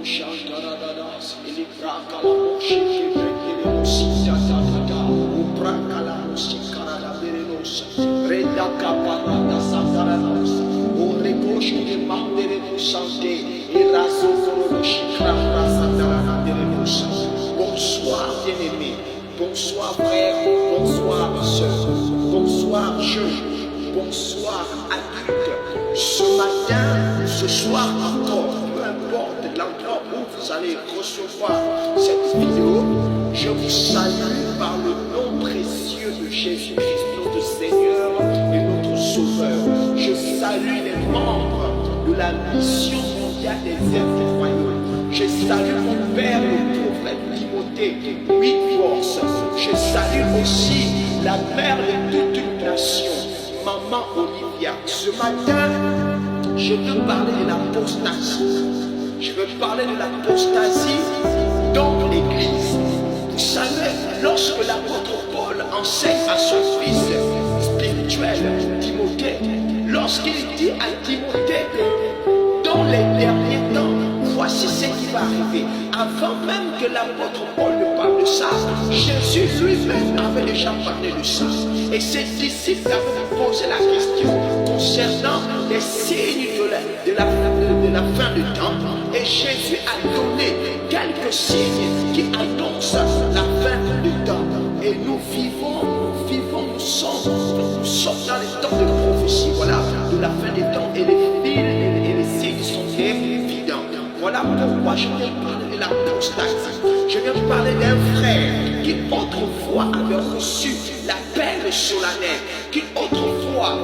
Shantaradadas, Ilibraka la Moshi, Rekinemosi, Tatada, Ubraka la Mosi, Karada Berenos, Reda Caparada Santaranos, Orekoshi de Manderemos Sante, Eraso Foroshi, Krabra Santarana Berenos. Bonsoir, bien-aimés, bonsoir, frères, bonsoir, sœurs, bonsoir, jeunes, bonsoir, adultes. Ce matin, ce soir encore, peu importe l'endroit où vous allez recevoir cette vidéo, je vous salue par le nom précieux de Jésus-Christ, notre Seigneur et notre Sauveur. Je salue les membres de la mission mondiale des êtres croyants. Je salue mon père, le prophète Timothée, 8 forces. Je salue aussi la mère de toute une nation, Maman Olivia. Ce matin, je veux parler de l'apostasie. Je veux parler de l'apostasie dans l'Église. Vous savez, lorsque l'apôtre Paul enseigne à son fils spirituel, Timothée, lorsqu'il dit à Timothée que dans les derniers temps, voici ce qui va arriver. Avant même que l'apôtre Paul ne parle de ça, Jésus lui-même avait déjà parlé de ça. Et ses disciples avaient posé la question concernant les signes de la fin du temps. Et Jésus a donné quelques signes qui annoncent la fin du temps. Et nous sommes dans les temps de prophétie, voilà, de la fin des temps. Et les signes sont évidents. Voilà pourquoi je viens parler de l'apostasie. Je viens parler d'un frère qui autrefois avait reçu l'appel solennel, qui autrefois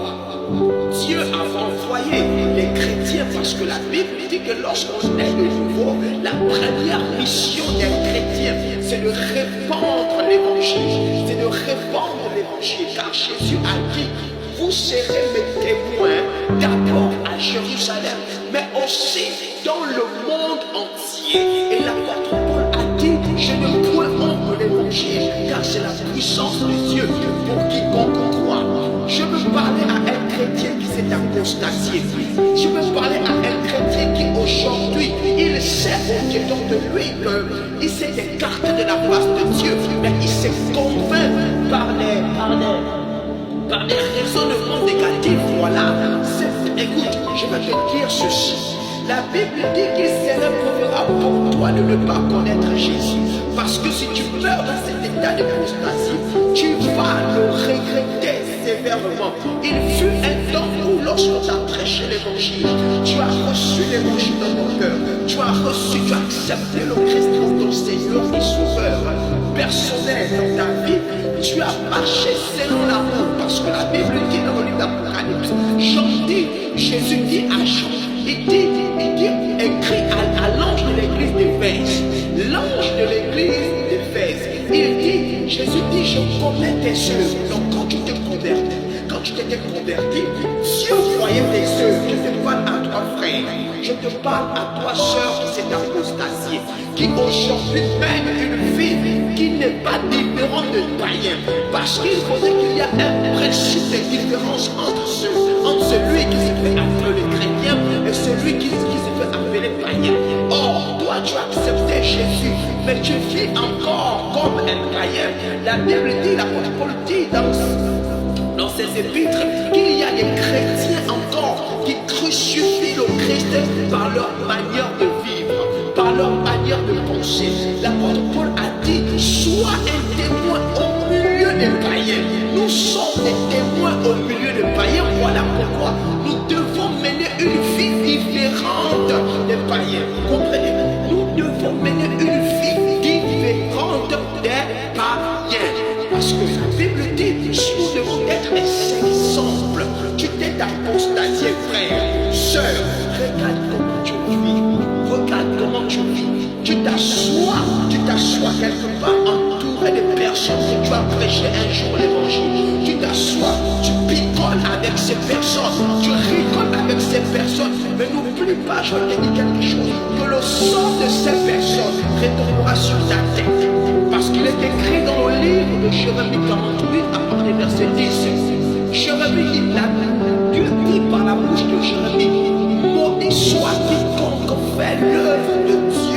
Dieu avait envoyé les chrétiens, parce que la Bible dit que lorsqu'on est de nouveau, la première mission des chrétiens, c'est de répandre l'évangile, c'est de répandre l'évangile, car Jésus a dit: vous serez mes témoins d'abord à Jérusalem, mais aussi dans le monde entier. Et l'apôtre Paul a dit: je ne pourrai honte l'évangile, car c'est la puissance de Dieu pour quiconque croit. Je veux parler à un chrétien qui s'est apostasié. Je veux parler à un chrétien qui aujourd'hui, il sait au-dedans de lui qu'il s'est écarté de la face de Dieu, mais il s'est convaincu par les raisonnements négatifs. Voilà. Écoute, je vais te dire ceci. La Bible dit qu'il serait préférable pour toi de ne pas connaître Jésus. Parce que si tu meurs dans cet état d'apostasie, tu vas le regretter sévèrement. Il fut un temps où lorsqu'on t'a prêché l'évangile, tu as reçu l'évangile dans ton cœur. Tu as accepté le Christ comme ton Seigneur et Sauveur personnel dans ta vie. Tu as marché selon l'amour, parce que la Bible dit dans le livre d'Apocalypse, Jean dit, Jésus dit à Jean, il dit, écrit à l'ange de l'église d'Éphèse, l'ange de l'église d'Éphèse, il dit, Jésus dit, je connais tes œuvres. Donc quand tu t'étais converti, Dieu voyait tes œuvres. Je te parle à toi, frère, je te parle à toi, sœur, qui s'est apostasiée, qui aujourd'hui mène une vie qui n'est pas différente de païen, parce qu'il faudrait qu'il y ait un principe de différence entre celui qui se fait appeler chrétien et celui qui se fait appeler païen. Or, toi, tu as accepté Jésus, mais tu vis encore comme un païen. La Bible dit, l'apôtre Paul dit dans ses épîtres, qu'il y a des chrétiens encore qui crucifient le Christ par leur manière de vivre, par leur manière de penser. L'apôtre Paul a dit: sois un témoin au milieu des païens. Nous sommes des témoins au milieu des païens. Voilà pourquoi nous devons mener une vie différente des païens. Comprenez? Nous devons mener une vie différente des païens. Parce que la Bible dit: nous devons être des exemples. Tu t'es apostasié, frère, sœur. Regarde comment tu vis. Regarde comment tu vis. Tu t'assois quelque part entouré de personnes que tu as prêché un jour l'évangile. Tu t'assois, tu picoles avec ces personnes, tu rigoles avec ces personnes. Mais n'oublie pas, je te dis quelque chose, que le sang de ces personnes retombera sur ta tête. Parce qu'il est écrit dans le livre de Jérémie 48 à partir du verset 10. Jérémie dit, Dieu dit par la bouche de Jérémie: maudit soit quiconque fait l'œuvre de Dieu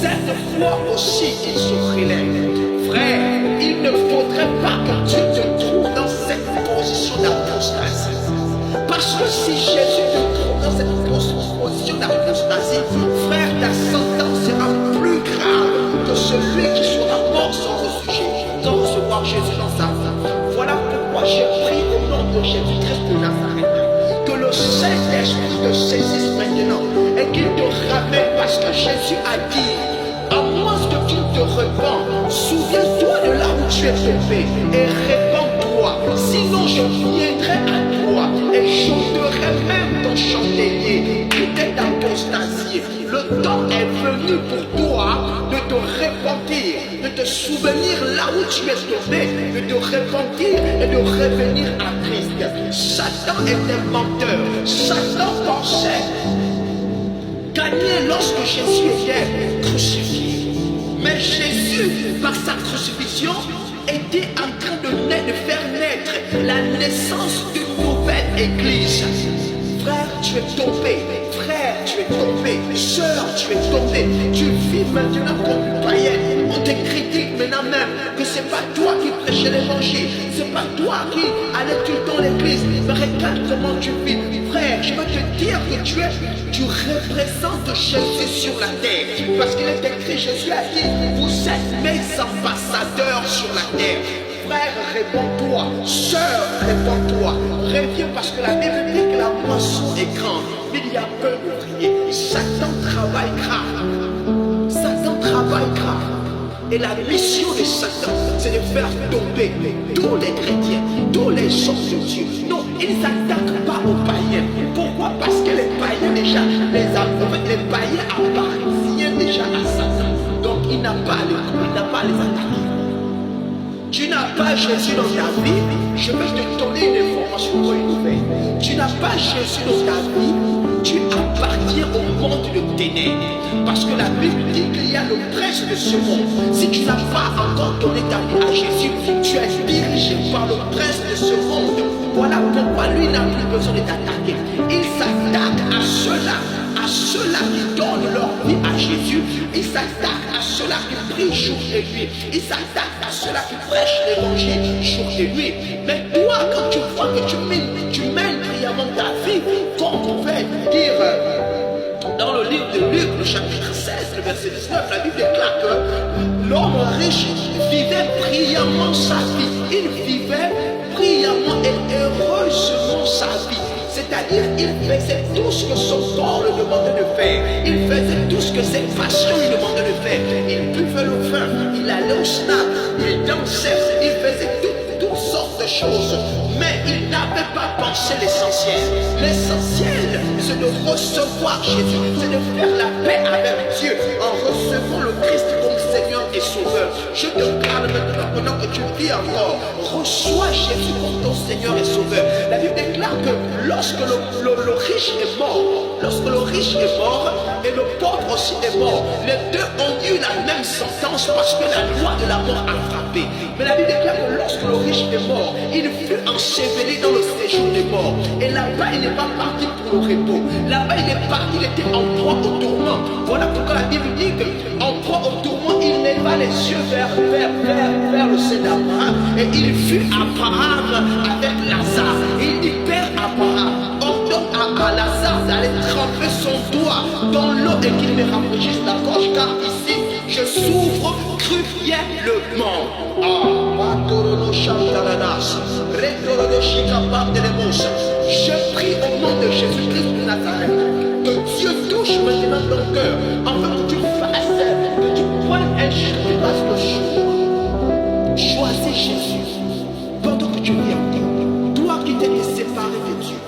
cette fois aussi il se relève. Frère, il ne faudrait pas que tu te trouves dans cette position d'apostasie. Parce que si Jésus te trouve dans cette position d'apostasie, frère, ta sentence sera plus grave que celui qui sera mort sans recevoir Jésus dans sa vie. Voilà pourquoi j'ai pris au nom de Jésus-Christ de Nazareth que le Saint-Esprit te saisisse maintenant et qu'il te ramène, parce que Jésus a dit, à moins que tu te repens, souviens-toi de là où tu es tombé et répands-toi, sinon je viendrai à toi et chanterai même ton chandelier qui t'est apostasié. Le temps est venu pour toi de te repentir, de te souvenir là où tu es tombé, de te repentir et de revenir à Christ. Satan était menteur. Satan pensait gagner lorsque Jésus était crucifié. Mais Jésus, par sa crucifixion, était en train de faire naître la naissance d'une nouvelle église. Frère, tu es tombé. Frère, tu es tombé. Sœur, tu es tombé. Tu vis maintenant comme une païenne. On te critique maintenant même que c'est pas toi qui prêchais l'évangile. C'est pas toi qui allais tout le temps à l'église. Mais regarde comment tu vis. Frère, je veux te dire que tu représentes Jésus sur la terre. Parce qu'il est écrit, Jésus a dit, vous êtes mes ambassadeurs sur la terre. Frère, réponds-toi. Sœur, réponds-toi. Reviens, parce que la Bible dit que la moisson est grande. Il y a peu d'ouvriers. Satan travaille grave. Satan travaille grave. Et la mission de Satan, c'est de faire tomber tous les chrétiens, tous les hommes de Dieu. Non, il ne s'attaque pas aux païens. Pourquoi? Parce que les païens déjà, les païens appartiennent déjà à Satan. Donc il n'a pas à les attaquer. Tu n'as pas Jésus dans ta vie, je vais te donner une information pour une nouvelle. Tu n'as pas Jésus dans ta vie, tu appartiens au monde de ténèbres. Parce que la Bible dit qu'il y a le prince de ce monde. Si tu n'as pas encore donné ta vie à Jésus, tu es dirigé par le prince de ce monde. Voilà pourquoi lui n'a plus besoin de t'attaquer. Il s'attaque à ceux-là qui donnent leur vie à Jésus. Il s'attaque à ceux-là qui prient jour et nuit. Il s'attaque à ceux-là qui prêchent l'évangile jour et nuit. Mais toi, quand tu vois que tu mènes brillamment ta vie, comme on pouvait dire dans le livre de Luc, le chapitre 16, le verset 19, la Bible déclare que l'homme riche vivait brillamment sa vie. Il vivait brillamment et heureusement sa vie. C'est-à-dire, il faisait tout ce que son corps le demandait de faire. Il faisait tout ce que ses passions lui demandaient de faire. Il buvait le vin, il allait au snap, il dansait, il faisait toutes sortes de choses. Mais il n'avait pas pensé l'essentiel. L'essentiel, c'est de recevoir Jésus, c'est de faire la paix avec Dieu en recevant le Christ comme Seigneur et Sauveur. Je te parle maintenant, pendant que tu vis encore, reçois Jésus comme ton Seigneur et Sauveur. La Bible déclare que lorsque le riche est mort, et le pauvre aussi est mort, les deux ont eu la même sentence parce que la loi de la mort a frappé. Mais la Bible déclare que lorsque le riche est mort, il fut enseveli dans le séjour des morts. Et là-bas, il n'est pas parti pour le repos. Là-bas, il est parti, il était en proie au tourment. Voilà pourquoi la Bible dit qu'en proie au tourment, il leva les yeux vers le sein d'Abraham. Et il fut Abraham avec Lazare. Il dit, Père Abraham, ordonne à Lazare d'aller tremper son doigt dans l'eau et qu'il me rafraîchisse la gorge, car ici, je souffre cruellement. Je prie au nom de Jésus-Christ de Nazareth que Dieu touche maintenant ton cœur, afin que tu fasses, que tu prennes un choix. Choisis Jésus pendant que tu viens. Toi qui t'es séparé de Dieu,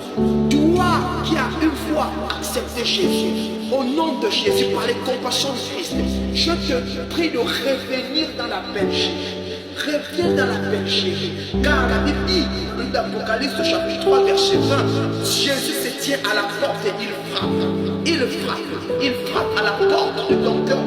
toi qui as une fois accepté Jésus, au nom de Jésus, par les compassions de Christ, je te prie de revenir dans la bergerie. Reviens dans la bergerie. Car la Bible dit, dans l'Apocalypse chapitre 3, verset 20, Jésus se tient à la porte et il frappe. Il frappe à la porte de ton cœur